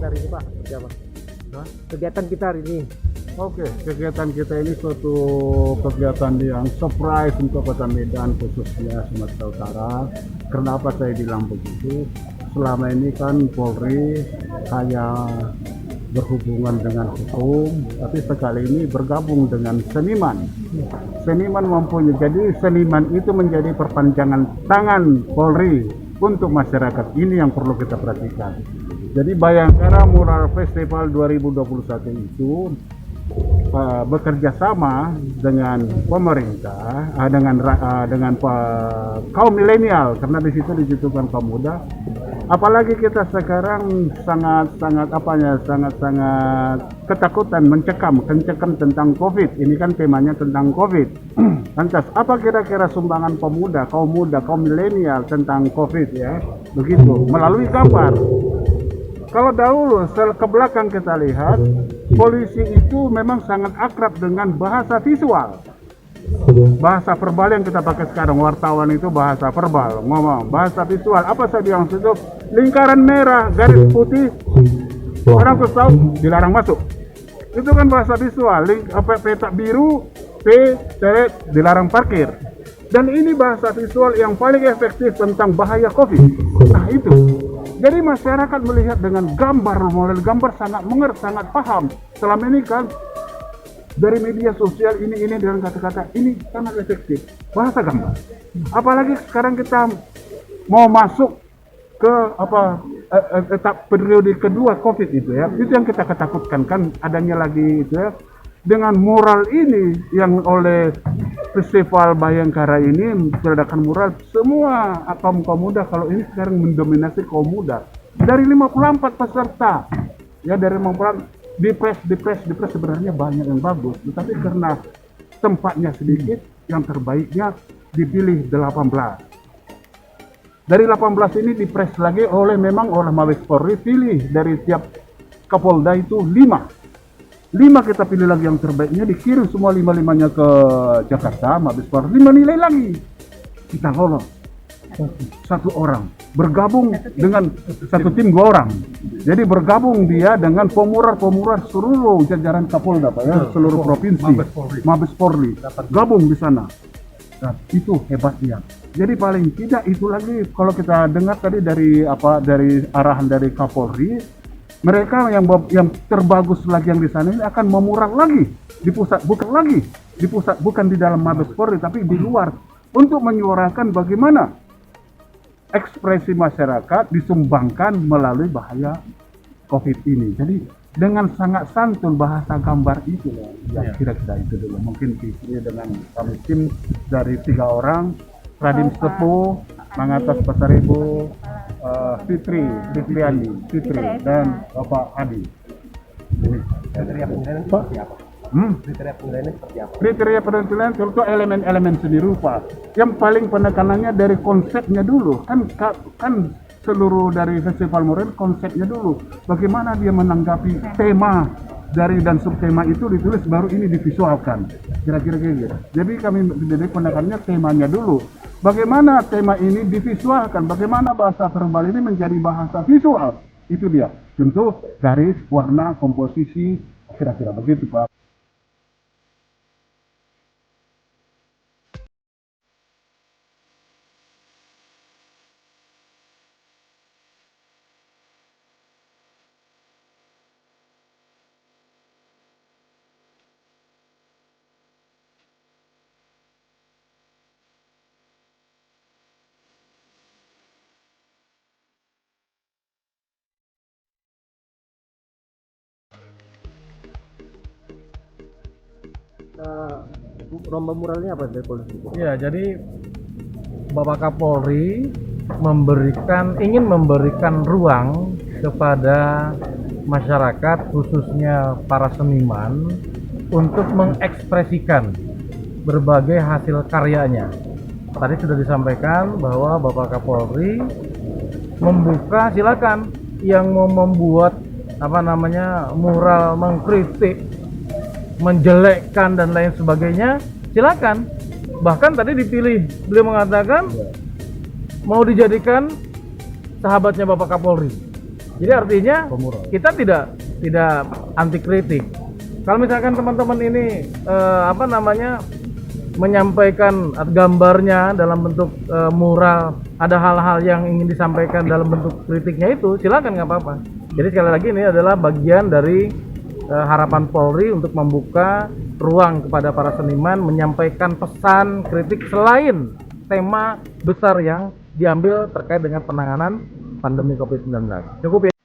hari ini Pak? Seperti apa? Kegiatan kita hari ini. Oke, kegiatan kita ini suatu kegiatan yang surprise untuk Kota Medan, khususnya Sumatera Utara. Kenapa saya bilang begitu? Selama ini kan Polri kayak berhubungan dengan hukum, tapi sekali ini bergabung dengan seniman. Seniman mempunyai, jadi seniman itu menjadi perpanjangan tangan Polri untuk masyarakat. Ini yang perlu kita perhatikan. Jadi Bayangkara Mural Festival 2021 itu bekerja sama dengan pemerintah, dengan kaum milenial, karena di situ dibutuhkan kaum muda. Apalagi kita sekarang sangat ketakutan, mencekam tentang COVID. Ini kan temanya tentang COVID. Lantas apa kira-kira sumbangan pemuda, kaum muda, kaum milenial tentang COVID ya? Begitu, melalui gambar. Kalau dahulu ke belakang kita lihat, polisi itu memang sangat akrab dengan bahasa visual. Bahasa verbal yang kita pakai sekarang, wartawan itu bahasa verbal, ngomong. Bahasa visual, apa saja yang itu? Lingkaran merah, garis putih, orang tahu dilarang masuk. Itu kan bahasa visual. Peta biru, dilarang parkir. Dan ini bahasa visual yang paling efektif tentang bahaya COVID. Nah itu. Jadi masyarakat melihat dengan gambar, melalui gambar sangat paham. Selama ini kan dari media sosial ini dengan kata-kata ini sangat efektif. Bahasa gambar. Apalagi sekarang kita mau masuk ke etap periode kedua COVID itu ya. Itu yang kita ketakutkan kan adanya lagi itu ya. Dengan mural ini yang oleh Festival Bayangkara ini mengadakan mural, semua kaum muda kalau ini sekarang mendominasi kaum muda. Dari 54 peserta, ya dari 54 di press sebenarnya banyak yang bagus, tetapi karena tempatnya sedikit, yang terbaiknya dipilih 18. Dari 18 ini di press lagi oleh Mabes Polri, pilih dari tiap Kapolda itu 5 kita pilih lagi yang terbaiknya, dikirim semua 5-5-nya ke Jakarta, Mabes Polri, menilai lagi. Kita lolos. Satu orang. Bergabung dengan satu tim 2 orang. Jadi bergabung dia dengan pemurar seluruh jajaran Kapolda, Pak ya, seluruh provinsi. Mabes Polri. Gabung di sana. Nah, itu hebatnya. Jadi paling tidak itu lagi kalau kita dengar tadi dari arahan dari Kapolri, mereka yang terbagus lagi yang di sana ini akan memurang lagi di pusat, bukan di dalam Mabes Polri tapi di luar, untuk menyuarakan bagaimana ekspresi masyarakat disumbangkan melalui bahaya COVID ini. Jadi dengan sangat santun bahasa gambar itu ya, kira-kira itu dulu. Mungkin dengan kami tim dari 3 orang, Radim Sepuh, Mangatas Pasaribu, Fitri dan Bapak Adi. Kriteria penilaian seperti apa? Kriteria penilaian seperti apa? Kriteria penilaian tentu elemen-elemen seni rupa. Yang paling penekanannya dari konsepnya dulu. Kan seluruh dari festival mural konsepnya dulu. Bagaimana dia menanggapi tema dan subtema itu ditulis, baru ini divisualkan. Kira-kira gitu. Jadi kami dari penekanannya temanya dulu. Bagaimana tema ini divisualkan, bagaimana bahasa verbal ini menjadi bahasa visual. Itu dia. Tentu garis, warna, komposisi, kira-kira begitu Pak. Lomba muralnya apa dari polisi? Ya, jadi Bapak Kapolri ingin memberikan ruang kepada masyarakat, khususnya para seniman, untuk mengekspresikan berbagai hasil karyanya. Tadi sudah disampaikan bahwa Bapak Kapolri membuka, silakan yang mau membuat mural, mengkritik, menjelekkan dan lain sebagainya, silakan. Bahkan tadi dipilih, beliau mengatakan mau dijadikan sahabatnya Bapak Kapolri. Jadi artinya Pemural. kita tidak anti kritik. Kalau misalkan teman-teman ini menyampaikan gambarnya dalam bentuk mural, ada hal-hal yang ingin disampaikan dalam bentuk kritiknya itu, silakan, nggak apa-apa. Jadi sekali lagi ini adalah bagian dari harapan Polri untuk membuka ruang kepada para seniman menyampaikan pesan kritik selain tema besar yang diambil terkait dengan penanganan pandemi COVID-19. Cukup ya.